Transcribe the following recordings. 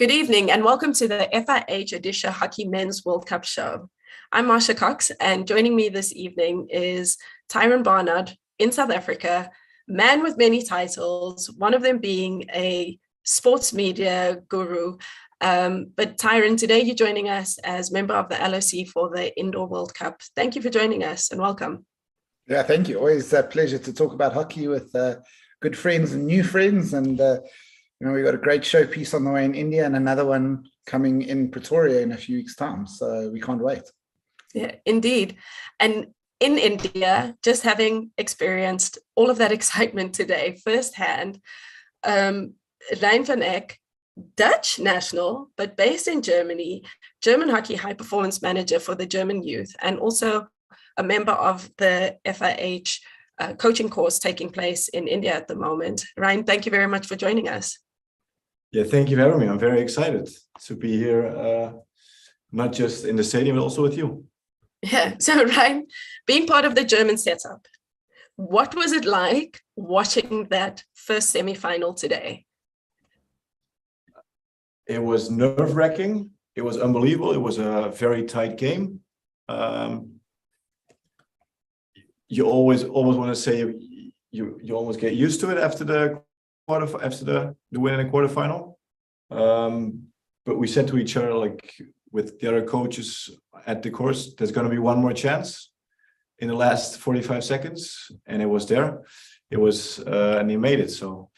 Good evening and welcome to the FIH Odisha Hockey Men's World Cup show. I'm Marsha Cox and joining me this evening is Tyron Barnard in South Africa, man with many titles, one of them being a sports media guru. But Tyron, today you're joining us as member of the LOC for the Indoor World Cup. Thank you for joining us and welcome. Yeah, thank you. Always a pleasure to talk about hockey with good friends and new friends. And, we've got a great showpiece on the way in India and another one coming in Pretoria in a few weeks' time. So we can't wait. Yeah, indeed. And in India, just having experienced all of that excitement today firsthand, Rijn van Eck, Dutch national, but based in Germany, German hockey high performance manager for the German youth, and also a member of the FIH coaching course taking place in India at the moment. Rijn, thank you very much for joining us. Yeah, thank you for having me. I'm very excited to be here, not just in the stadium, but also with you. Yeah, so Rijn, being part of the German setup, what was it like watching that first semi-final today? It was nerve-wracking. It was unbelievable. It was a very tight game. You always want to say you almost get used to it after the win in the quarterfinal. But we said to each other, like with the other coaches at the course, there's going to be one more chance in the last 45 seconds, and it was there. It was, and he made it. So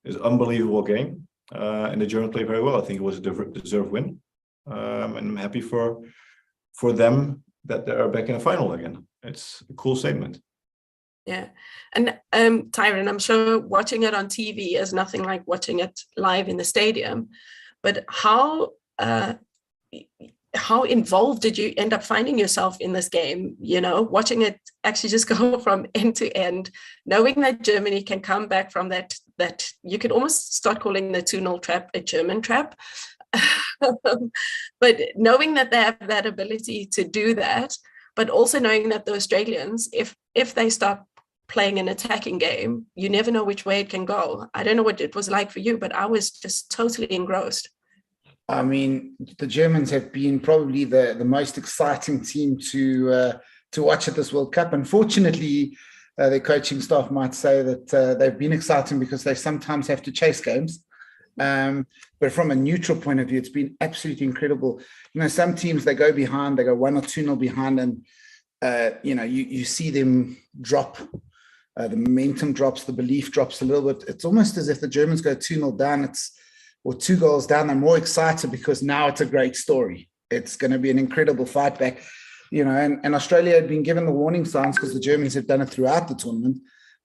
it was an unbelievable game, and the Germans played very well. I think it was a deserved win, and I'm happy for them that they are back in the final again. It's a cool statement. Yeah. And Tyron, I'm sure watching it on TV is nothing like watching it live in the stadium, but how involved did you end up finding yourself in this game, watching it actually just go from end to end, knowing that Germany can come back from that you could almost start calling the 2-0 trap a German trap. But knowing that they have that ability to do that, but also knowing that the Australians, if they start playing an attacking game, you never know which way it can go. I don't know what it was like for you, but I was just totally engrossed. I mean, the Germans have been probably the most exciting team to watch at this World Cup. Unfortunately, their coaching staff might say that they've been exciting because they sometimes have to chase games. But from a neutral point of view, it's been absolutely incredible. Some teams, they go behind, they go 1 or 2-0 behind, and you see them drop. The momentum drops, the belief drops a little bit. It's almost as if the Germans go 2-0 down, or 2 goals down. They're more excited because now it's a great story. It's going to be an incredible fight back, and Australia had been given the warning signs because the Germans have done it throughout the tournament,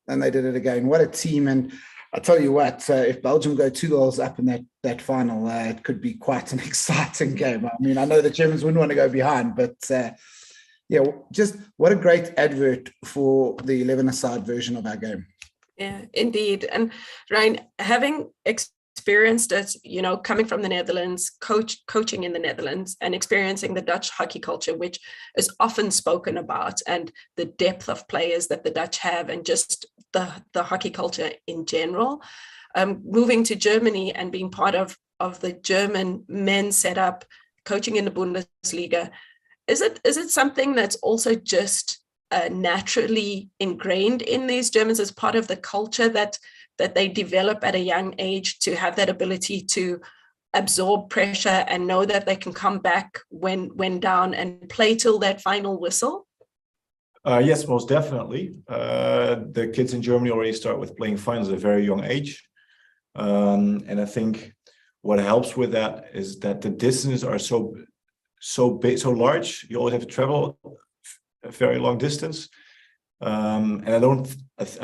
and they did it again. What a team. And I tell you what, if Belgium go 2 goals up in that final, it could be quite an exciting game. I mean, I know the Germans wouldn't want to go behind, but just what a great advert for the 11-a-side version of our game. Yeah, indeed. And Rijn, having experienced it, coming from the Netherlands, coaching in the Netherlands, and experiencing the Dutch hockey culture, which is often spoken about, and the depth of players that the Dutch have, and just the hockey culture in general, moving to Germany and being part of the German men's setup, coaching in the Bundesliga, is it something that's also just naturally ingrained in these Germans as part of the culture that they develop at a young age, to have that ability to absorb pressure and know that they can come back when down and play till that final whistle? Yes, most definitely. The kids in Germany already start with playing finals at a very young age. And I think what helps with that is that the distances are so big, so large. You always have to travel a very long distance. And I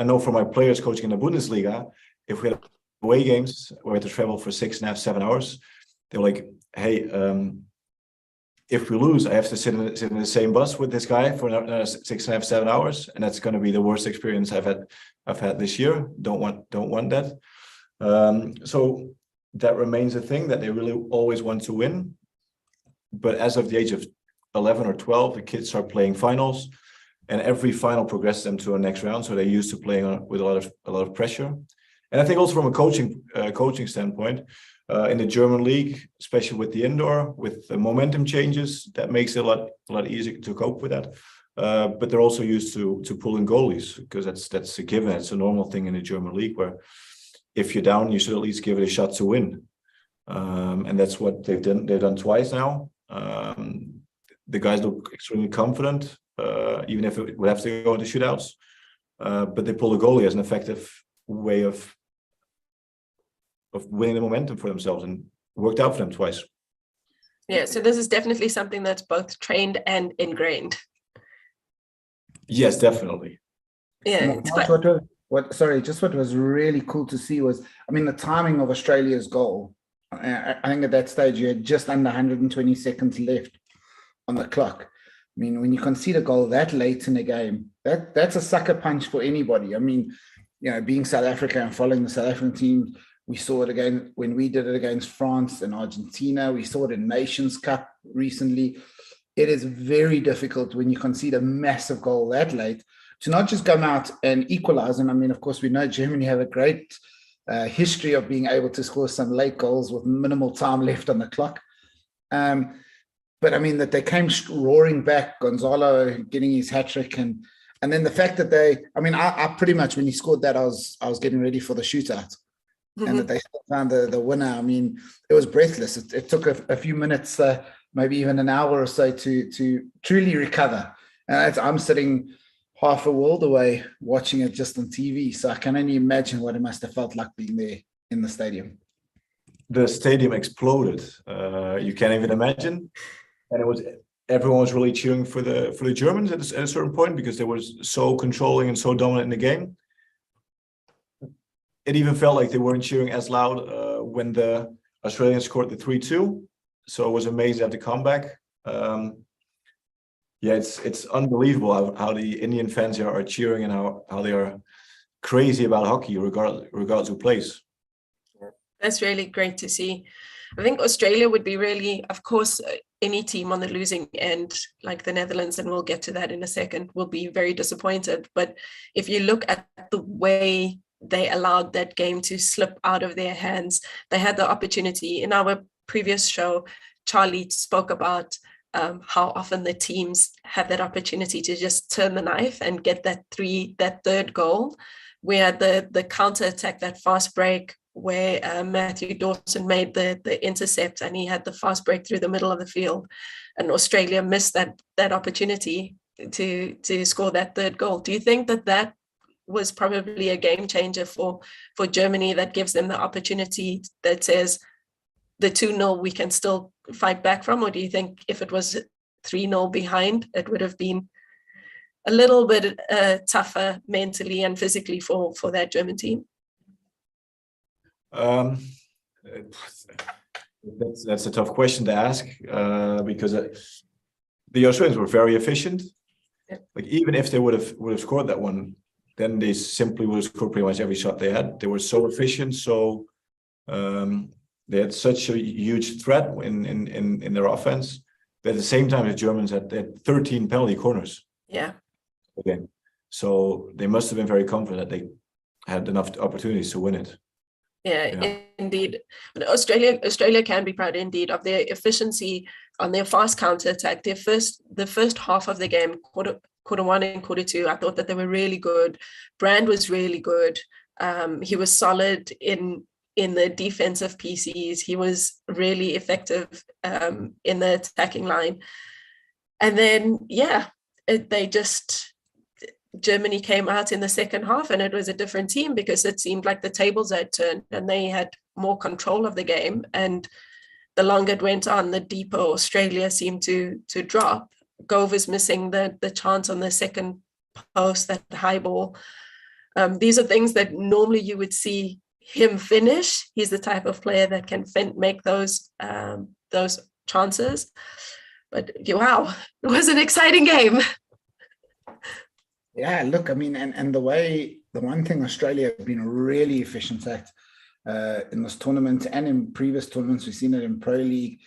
know from my players coaching in the Bundesliga, if we had away games where we had to travel for 6.5, 7 hours, they're like, hey, if we lose, I have to sit in the same bus with this guy for another 6.5, 7 hours, and that's going to be the worst experience I've had this year. Don't want that. So that remains a thing that they really always want to win. But as of the age of 11 or 12, the kids start playing finals, and every final progresses them to a next round. So they're used to playing with a lot of pressure. And I think also from a coaching standpoint, in the German league, especially with the indoor, with the momentum changes, that makes it a lot easier to cope with that. But they're also used to pulling goalies, because that's a given. It's a normal thing in the German league, where if you're down, you should at least give it a shot to win. And that's what they've done twice now. The guys look extremely confident, even if it would have to go into shootouts. But they pull the goalie as an effective way of winning the momentum for themselves, and worked out for them twice. Yeah, so this is definitely something that's both trained and ingrained. Yes, definitely. Yeah. What was really cool to see was, I mean, the timing of Australia's goal. I think at that stage you had just under 120 seconds left on the clock. I mean, when you concede a goal that late in the game, that's a sucker punch for anybody. I mean, you know, being South Africa and following the South African team, we saw it again when we did it against France and Argentina. We saw it in Nations Cup recently. It is very difficult when you concede a massive goal that late to not just come out and equalize. And I mean, of course, we know Germany have a great history of being able to score some late goals with minimal time left on the clock. But I mean, that they came roaring back, Gonzalo getting his hat-trick, and then the fact that I pretty much, when he scored that, I was getting ready for the shootout. Mm-hmm. And that they still found the winner. I mean, it was breathless. It took a few minutes, maybe even an hour or so to truly recover. And I'm sitting half a world away watching it just on TV. So I can only imagine what it must have felt like being there in the stadium. The stadium exploded. You can't even imagine. And everyone was really cheering for the Germans at a certain point, because they were so controlling and so dominant in the game. It even felt like they weren't cheering as loud when the Australians scored the 3-2. So it was amazing at the comeback. It's unbelievable how the Indian fans are cheering, and how they are crazy about hockey, regardless who plays. That's really great to see. I think Australia would be really, of course, any team on the losing end, like the Netherlands, and we'll get to that in a second, will be very disappointed. But if you look at the way they allowed that game to slip out of their hands, they had the opportunity. In our previous show, Charlie spoke about how often the teams have that opportunity to just turn the knife and get that third goal. We had the counter attack, that fast break, where Matthew Dawson made the intercept, and he had the fast break through the middle of the field, and Australia missed that opportunity to score that third goal. Do you think that was probably a game changer for Germany, that gives them the opportunity, that says the 2-0 we can still fight back from? Or do you think if it was 3-0 behind, it would have been a little bit tougher mentally and physically for that German team? That's a tough question to ask, because the Australians were very efficient. Yeah. Like, even if they would have scored that one, then they simply would have scored pretty much every shot they had. They were so efficient, so they had such a huge threat in their offense. But at the same time, the Germans had 13 penalty corners. Yeah. Okay. So they must have been very confident that they had enough opportunities to win it. Yeah, indeed. But Australia can be proud indeed of their efficiency on their fast counter attack. The first half of the game, quarter one and quarter two, I thought that they were really good. Brand was really good. He was solid in the defensive PCs. He was really effective in the attacking line. And then, Germany came out in the second half, and it was a different team, because it seemed like the tables had turned and they had more control of the game. And the longer it went on, the deeper Australia seemed to drop. Gove was missing the chance on the second post, that high ball. These are things that normally you would see him finish. He's the type of player that can make those chances. But wow, it was an exciting game. Yeah, look, I mean, and the one thing Australia have been really efficient at in this tournament and in previous tournaments, we've seen it in Pro League,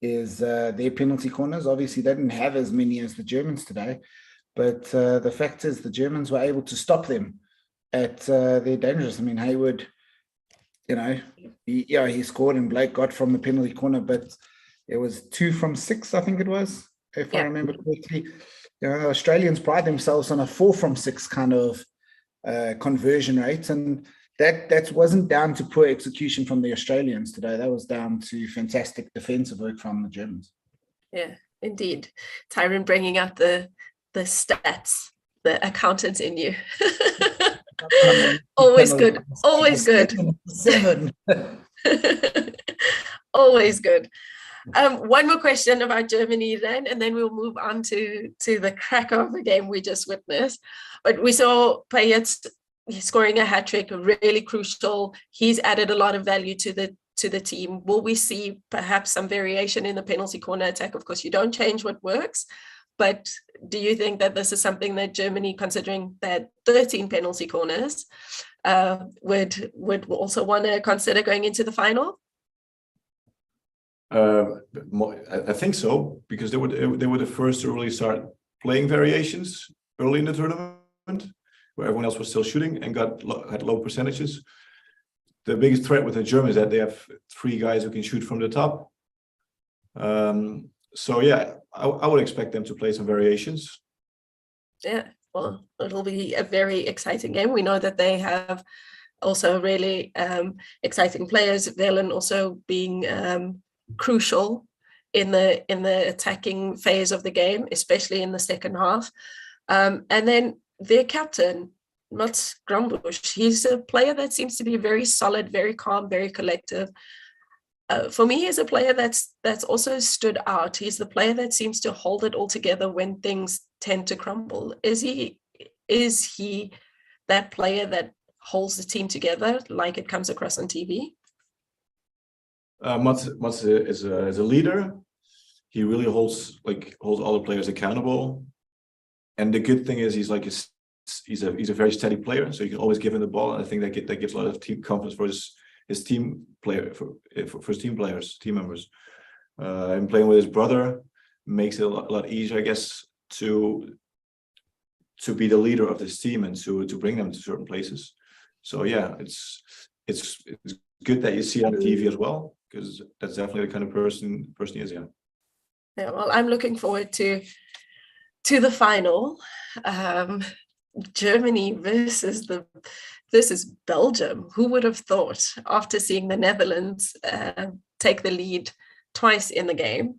is their penalty corners. Obviously, they didn't have as many as the Germans today, but the fact is the Germans were able to stop them at their dangerous. I mean, Hayward he scored and Blake got from the penalty corner, but it was 2 from 6, I think it was, if I remember correctly. The Australians pride themselves on a 4 from 6 kind of conversion rate, and that wasn't down to poor execution from the Australians today. That was down to fantastic defensive work from the Germans. Yeah, indeed. Tyron bringing out the stats, the accountant in you. Always good. Always good. 7. Always good. One more question about Germany then, and then we'll move on to the cracker of the game we just witnessed. But we saw Payet scoring a hat-trick, really crucial. He's added a lot of value to the team. Will we see perhaps some variation in the penalty corner attack? Of course, you don't change what works, but do you think that this is something that Germany, considering that 13 penalty corners, would also want to consider going into the final? I think so, because they were the first to really start playing variations early in the tournament, where everyone else was still shooting and had low percentages. The biggest threat with the Germans is that they have 3 guys who can shoot from the top. So yeah, I would expect them to play some variations. Yeah, well, it'll be a very exciting game. We know that they have also really exciting players. Velen also being crucial in the attacking phase of the game, especially in the second half. And then their captain, Mats Grombusch, he's a player that seems to be very solid, very calm, very collective. For me, he's a player that's also stood out. He's the player that seems to hold it all together when things tend to crumble. Is he that player that holds the team together like it comes across on TV? Mats is a leader. He really holds all the players accountable. And the good thing is he's a very steady player, so you can always give him the ball. And I think that gives a lot of team confidence for his team player for his team members. And playing with his brother makes it a lot easier, I guess, to be the leader of this team and to bring them to certain places. So yeah, it's good that you see it on TV as well, because that's definitely the kind of person he is. Yeah. Yeah. Well, I'm looking forward to the final. Germany versus Belgium. Who would have thought, after seeing the Netherlands take the lead twice in the game?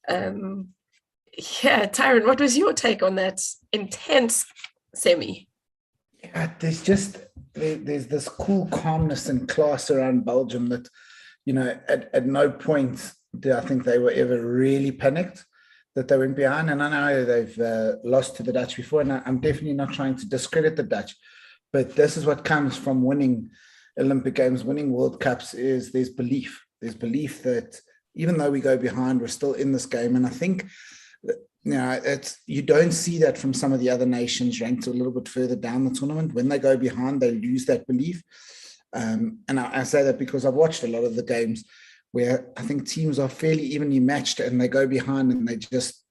Yeah, Tyron, what was your take on that intense semi? Yeah, there's this cool calmness and class around Belgium that, at no point do I think they were ever really panicked that they went behind. And I know they've lost to the Dutch before, and I'm definitely not trying to discredit the Dutch, but this is what comes from winning Olympic Games, winning World Cups, is there's belief. There's belief that even though we go behind, we're still in this game. And I think, you don't see that from some of the other nations ranked a little bit further down the tournament. When they go behind, they lose that belief. And I say that because I've watched a lot of the games where I think teams are fairly evenly matched and they go behind and they just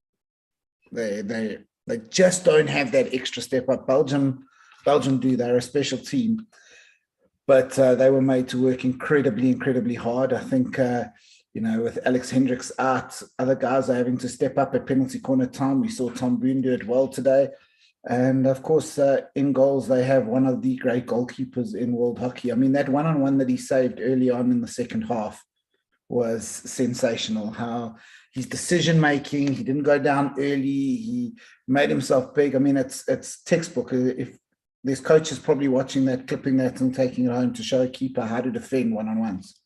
don't have that extra step up. Belgium do. They're a special team, but they were made to work incredibly hard. I think, with Alex Hendricks out, other guys are having to step up at penalty corner time. We saw Tom Boone do it well today. And of course, in goals, they have one of the great goalkeepers in world hockey. I mean, that one-on-one that he saved early on in the second half was sensational. How his decision-making, he didn't go down early. He made himself big. I mean, it's textbook. If there's coaches probably watching that, clipping that and taking it home to show a keeper how to defend one-on-ones.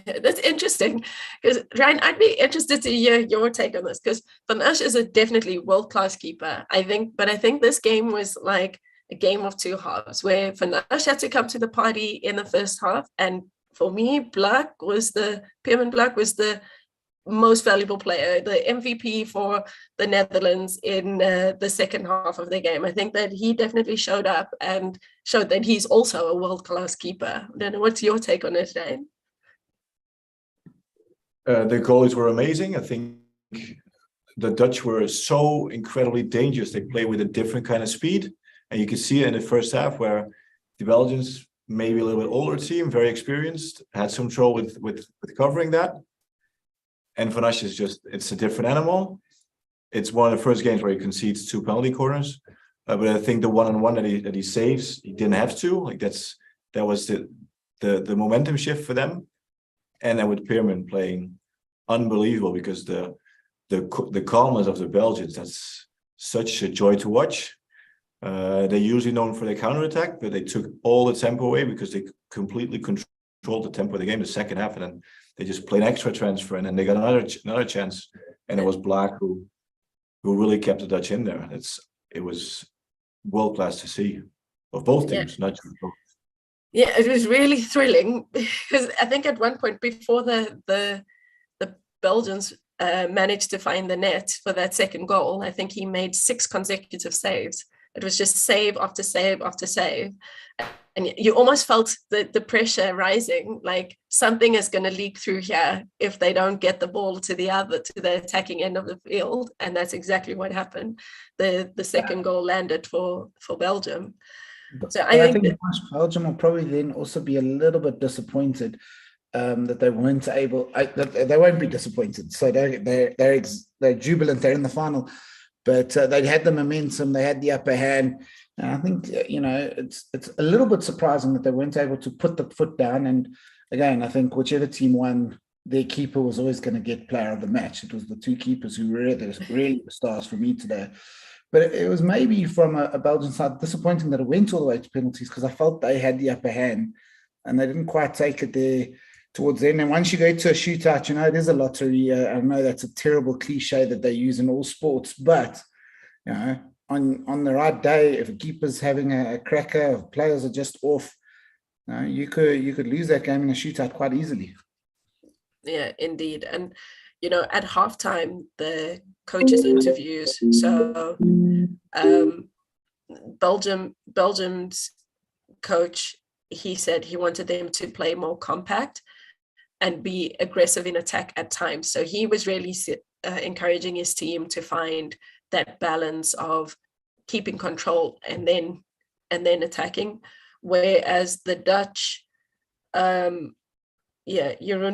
That's interesting, because Ryan, I'd be interested to hear your take on this, because Van Asch is a definitely world-class keeper, I think this game was like a game of two halves, where Van Asch had to come to the party in the first half, and for me, Pierman Black was the most valuable player, the MVP for the Netherlands in the second half of the game. I think that he definitely showed up and showed that he's also a world-class keeper. I don't know, what's your take on it, Ryan? The goalies were amazing. I think the Dutch were so incredibly dangerous. They play with a different kind of speed. And you can see it in the first half where the Belgians maybe a little bit older team, very experienced, had some trouble with covering that. And Van Asch is it's a different animal. It's one of the first games where he concedes 2 penalty corners. But I think the one-on-one that he saves, he didn't have to. Like that was the momentum shift for them. And then with Pearman playing unbelievable, because the calmness of the Belgians, that's such a joy to watch. They're usually known for their counterattack, but they took all the tempo away because they completely controlled the tempo of the game the second half, and then they just played an extra transfer, and then they got another chance, and it was Black who really kept the Dutch in there. It was world class to see of both teams, not just both. Yeah, it was really thrilling because I think at one point before the Belgians managed to find the net for that second goal, I think he made 6 consecutive saves. It was just save after save after save. And you almost felt the pressure rising, like something is going to leak through here if they don't get the ball to the attacking end of the field. And that's exactly what happened. The second goal landed for Belgium. So I think Belgium will probably then also be a little bit disappointed that they weren't able. They won't be disappointed. So they're jubilant. They're in the final, but they had the momentum. They had the upper hand. And I think it's a little bit surprising that they weren't able to put the foot down. And again, I think whichever team won, their keeper was always going to get player of the match. It was the 2 keepers who were really the stars for me today. But it was maybe from a Belgian side disappointing that it went all the way to penalties, because I felt they had the upper hand and they didn't quite take it there towards the end. And once you go to a shootout, it is a lottery. I know that's a terrible cliche that they use in all sports, but on the right day, if a keeper's having a cracker, if players are just off, you could lose that game in a shootout quite easily. Yeah, indeed. And at halftime, the coaches' interviews. So Belgium's coach, he said he wanted them to play more compact and be aggressive in attack at times. So he was really encouraging his team to find that balance of keeping control and then attacking. Whereas the Dutch, Jeroen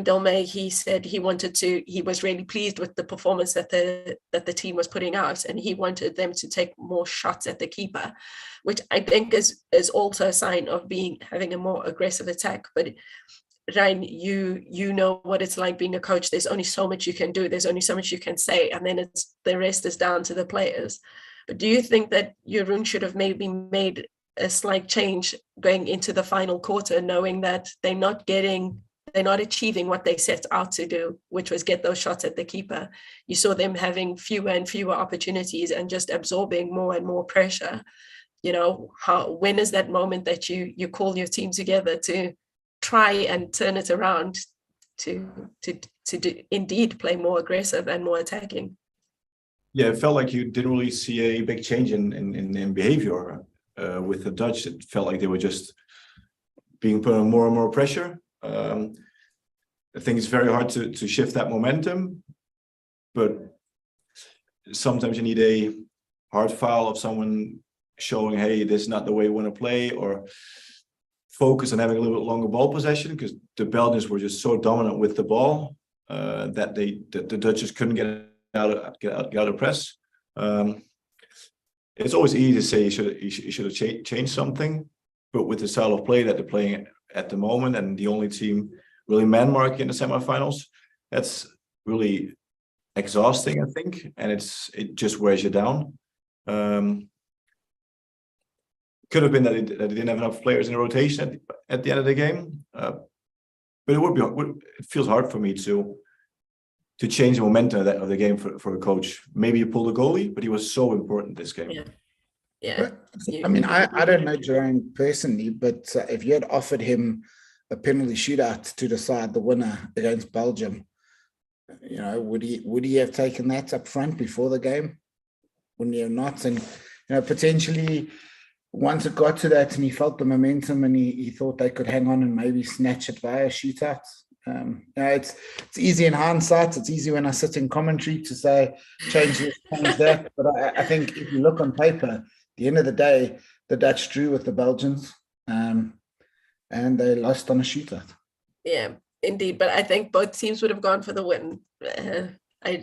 Delmay, he said he was really pleased with the performance that the team was putting out, and he wanted them to take more shots at the keeper, which I think is also a sign of having a more aggressive attack. But Ryan, you know what it's like being a coach. There's only so much you can do. There's only so much you can say, and then the rest is down to the players. But do you think that Jeroen should have maybe made a slight change going into the final quarter, knowing that they're not achieving what they set out to do, which was get those shots at the keeper? You saw them having fewer and fewer opportunities and just absorbing more and more pressure. When is that moment that you call your team together to try and turn it around to indeed play more aggressive and more attacking? Yeah, it felt like you didn't really see a big change in behavior with the Dutch. It felt like they were just being put on more and more pressure. I think it's very hard to shift that momentum, but sometimes you need a hard foul of someone showing, hey, this is not the way we want to play, or focus on having a little bit longer ball possession, because the Belgians were just so dominant with the ball that the Dutch just couldn't get out of press. It's always easy to say you should have changed something, but with the style of play that they're playing at the moment, and the only team really man marking in the semifinals, that's really exhausting, I think, and it just wears you down. Could have been that they didn't have enough players in the rotation at the end of the game, but it feels hard for me to change the momentum of the game for a coach. Maybe you pull the goalie, but he was so important this game. Yeah. I mean, I don't know Jeroen personally, but if you had offered him a penalty shootout to decide the winner against Belgium, would he have taken that up front before the game? Wouldn't he have not? And potentially, once it got to that and he felt the momentum and he thought they could hang on and maybe snatch it via shootout. It's easy in hindsight. It's easy when I sit in commentary to say change this, change that. But I think if you look on paper, at the end of the day, the Dutch drew with the Belgians. and they lost on a shootout. Yeah, indeed. But I think both teams would have gone for the win. I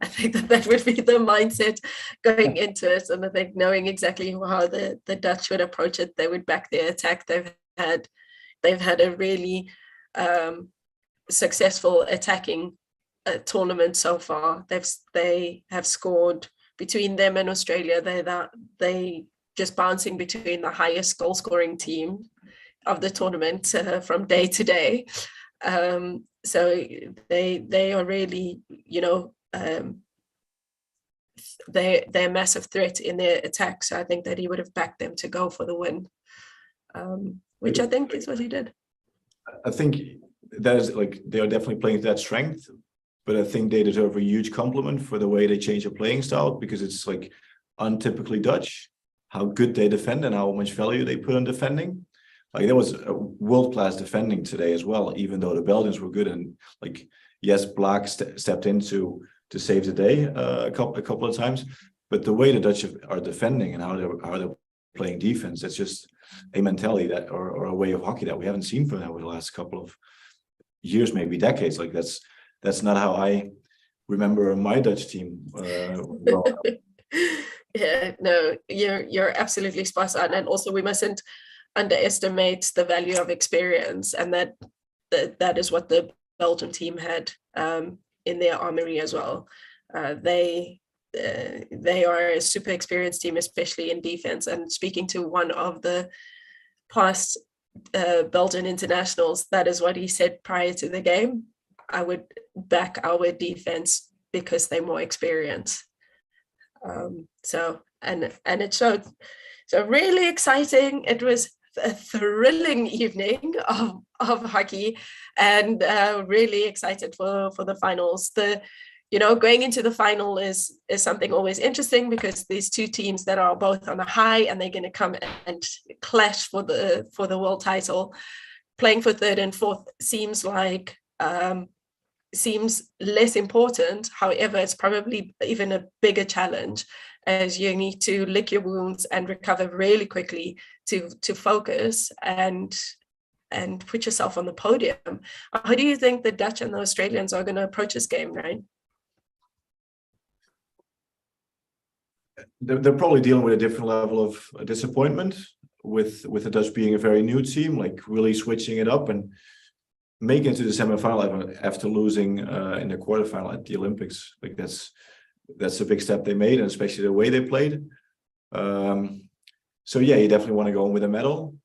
think that would be the mindset going into it, and I think knowing exactly how the Dutch would approach it, they would back their attack. They've had a really successful attacking tournament so far. They have scored between them and Australia. They just bouncing between the highest goal scoring team of the tournament from day to day. So they are really, they're a massive threat in their attack. So I think that he would have backed them to go for the win, which I think is what he did. I think that is they are definitely playing to that strength, but I think they deserve a huge compliment for the way they change their playing style, because it's untypically Dutch, how good they defend and how much value they put on defending. There was a world-class defending today as well, even though the Belgians were good. And yes, Black stepped in to save the day a couple of times. But the way the Dutch are defending and how they're playing defense, it's just a mentality that or a way of hockey that we haven't seen from them over the last couple of years, maybe decades. That's not how I remember my Dutch team. Yeah, no, you're absolutely spot on. And also we mustn't underestimate the value of experience, and that is what the Belgian team had in their armory as well. They are a super experienced team, especially in defense. And speaking to one of the past Belgian internationals, that is what he said prior to the game. I would back our defense because they're more experienced. And it showed. So really exciting. It was a thrilling evening of hockey, and really excited for the finals. Going into the final is something always interesting, because these two teams that are both on a high, and they're going to come and clash for the world title. Playing for third and fourth seems less important. However, it's probably even a bigger challenge, as you need to lick your wounds and recover really quickly to focus and put yourself on the podium. How do you think the Dutch and the Australians are going to approach this game, Ryan? They're probably dealing with a different level of disappointment with the Dutch being a very new team, really switching it up and making it to the semifinal after losing in the quarterfinal at the Olympics. That's a big step they made, and especially the way they played. So yeah, you definitely want to go in with a medal.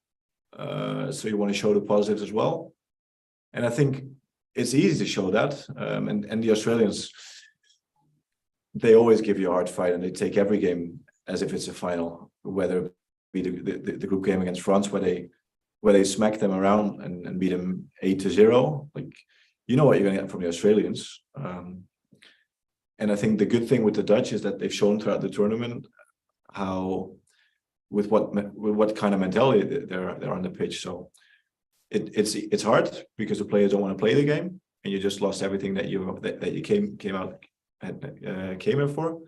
So you want to show the positives as well. And I think it's easy to show that. And the Australians, they always give you a hard fight, and they take every game as if it's a final, whether it be the group game against France, where they smack them around and beat them 8-0. You know what you're going to get from the Australians. And I think the good thing with the Dutch is that they've shown throughout the tournament how, with what kind of mentality they're on the pitch. So it's hard because the players don't want to play the game, and you just lost everything that you came here for.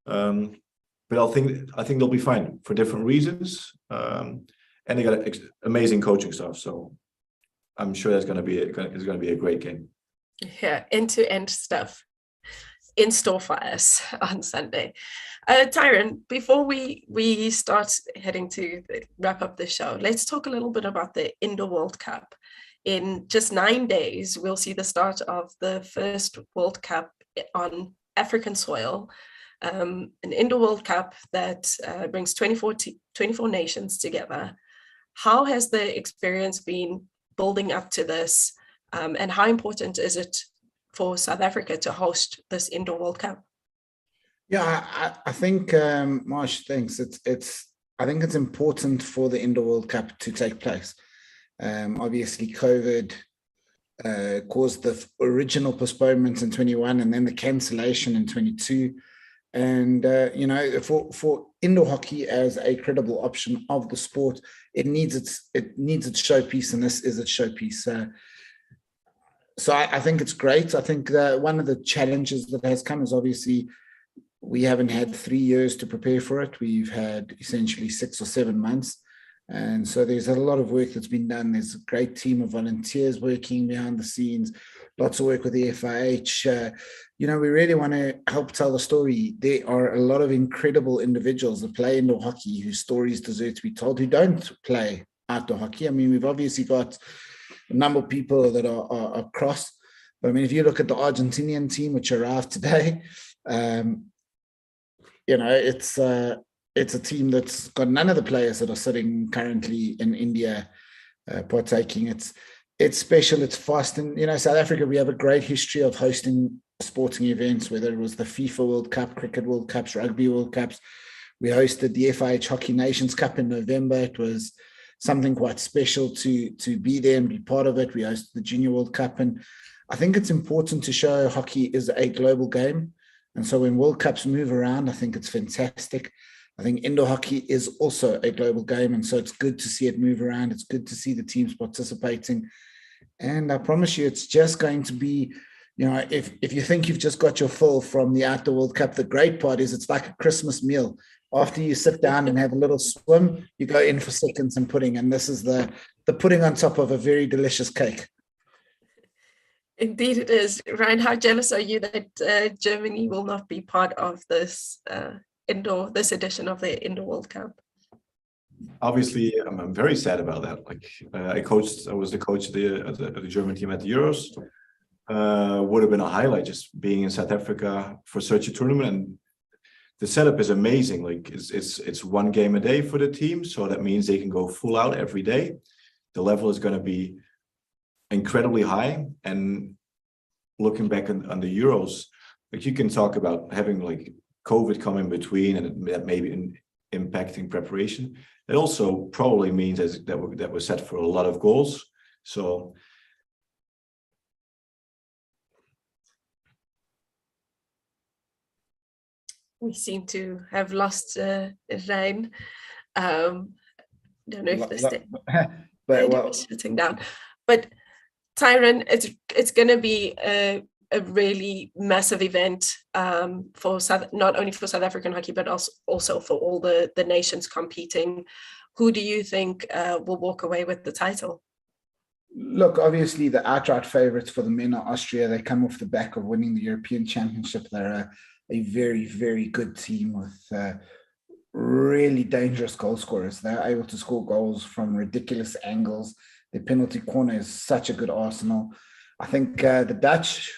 But I think they'll be fine for different reasons. And they got amazing coaching staff, so I'm sure it's going to be a great game. Yeah, end-to-end stuff in store for us on Sunday. Tyron, before we start heading to wrap up the show, let's talk a little bit about the Indoor World Cup. In just 9 days, we'll see the start of the first World Cup on African soil, an Indoor World Cup that brings 24 nations together. How has the experience been building up to this, and how important is it for South Africa to host this Indoor World Cup? Yeah, I think Marsh thinks I think it's important for the Indoor World Cup to take place. Obviously, COVID caused the original postponement in 21 and then the cancellation in 22. And, for indoor hockey as a credible option of the sport, it needs its showpiece, and this is its showpiece. So I think it's great. I think that one of the challenges that has come is obviously we haven't had 3 years to prepare for it. We've had essentially 6 or 7 months. And so there's a lot of work that's been done. There's a great team of volunteers working behind the scenes, lots of work with the FIH. We really want to help tell the story. There are a lot of incredible individuals that play indoor hockey whose stories deserve to be told, who don't play outdoor hockey. I mean, we've obviously got a number of people that are across. But I mean, if you look at the Argentinian team, which arrived today, it's a team that's got none of the players that are sitting currently in India partaking. It's special, it's fast. And, South Africa, we have a great history of hosting sporting events, whether it was the FIFA World Cup, Cricket World Cups, Rugby World Cups. We hosted the FIH Hockey Nations Cup in November. It was something quite special to be there and be part of it. We hosted the Junior World Cup. And I think it's important to show hockey is a global game. And so when World Cups move around, I think it's fantastic. I think indoor hockey is also a global game, and so it's good to see it move around. It's good to see the teams participating. And I promise you, it's just going to be, if you think you've just got your fill from the Outdoor World Cup, the great part is it's like a Christmas meal. After you sit down and have a little swim, you go in for seconds and pudding, and this is the pudding on top of a very delicious cake. Indeed it is. Ryan, how jealous are you that Germany will not be part of this this edition of the Indoor World Cup? Obviously, I'm very sad about that. I was the coach of the German team at the Euros. Would have been a highlight just being in South Africa for such a tournament. And the setup is amazing. It's one game a day for the team, so that means they can go full out every day. The level is going to be incredibly high. And looking back on the Euros, you can talk about having COVID come in between, and that maybe impacting preparation. It also probably means that we're set for a lot of goals. So we seem to have lost Ryan. Don't know if this sitting down, but Tyron, it's going to be a really massive event for not only for South African hockey, but also for all the nations competing. Who do you think will walk away with the title? Look, obviously the outright favourites for the men are Austria. They come off the back of winning the European Championship. They're a very, very good team with really dangerous goal scorers. They're able to score goals from ridiculous angles. The penalty corner is such a good arsenal. I think the Dutch,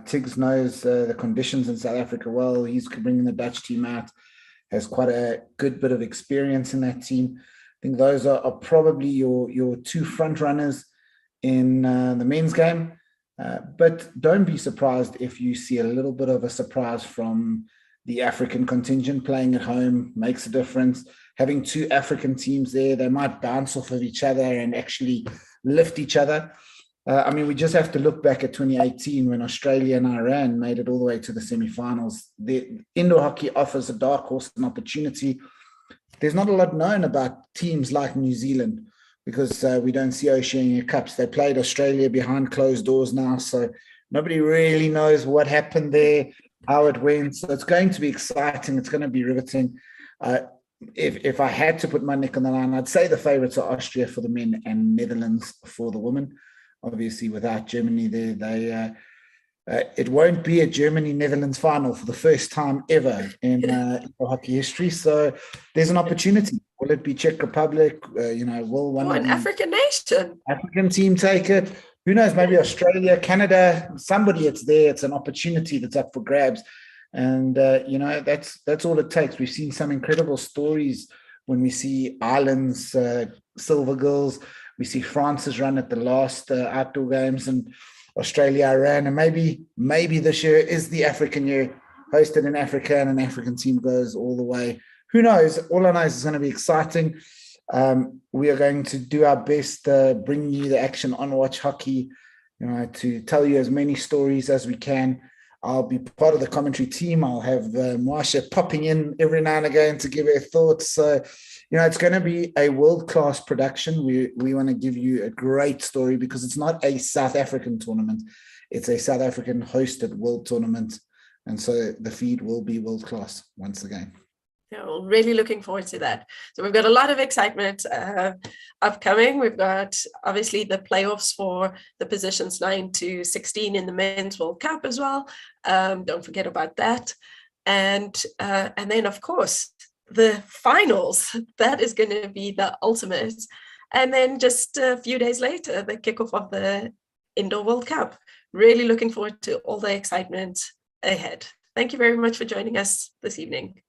Tiggs knows the conditions in South Africa well. He's bringing the Dutch team out, has quite a good bit of experience in that team. I think those are probably your two front runners in the men's game. But don't be surprised if you see a little bit of a surprise from the African contingent. Playing at home makes a difference. Having two African teams there, they might bounce off of each other and actually lift each other. We just have to look back at 2018 when Australia and Iran made it all the way to the semi-finals. The indoor hockey offers a dark horse an opportunity. There's not a lot known about teams like New Zealand because we don't see Oceania Cups. They played Australia behind closed doors now, so nobody really knows what happened there, how it went. So it's going to be exciting. It's going to be riveting. If I had to put my neck on the line, I'd say the favourites are Austria for the men and Netherlands for the women. Obviously, without Germany there, it won't be a Germany-Netherlands final for the first time ever in hockey history. So there's an opportunity. Will it be Czech Republic? Will one an African nation, African team take it? Who knows? Maybe Australia, Canada, somebody. It's there. It's an opportunity that's up for grabs. And, that's all it takes. We've seen some incredible stories when we see Ireland's Silver Girls. We see France's run at the last outdoor games, and Australia ran. And maybe this year is the African year, hosted in Africa, and an African team goes all the way. Who knows? All I know is it's going to be exciting. We are going to do our best to bring you the action on Watch Hockey, to tell you as many stories as we can. I'll be part of the commentary team. I'll have Marsha popping in every now and again to give her thoughts. So, it's going to be a world-class production. We want to give you a great story because it's not a South African tournament. It's a South African hosted world tournament. And so the feed will be world-class once again. Yeah, well, really looking forward to that. So we've got a lot of excitement upcoming. We've got obviously the playoffs for the positions 9 to 16 in the Men's World Cup as well. Don't forget about that. And then, of course, the finals. That is going to be the ultimate. And then just a few days later, the kickoff of the Indoor World Cup. Really looking forward to all the excitement ahead. Thank you very much for joining us this evening.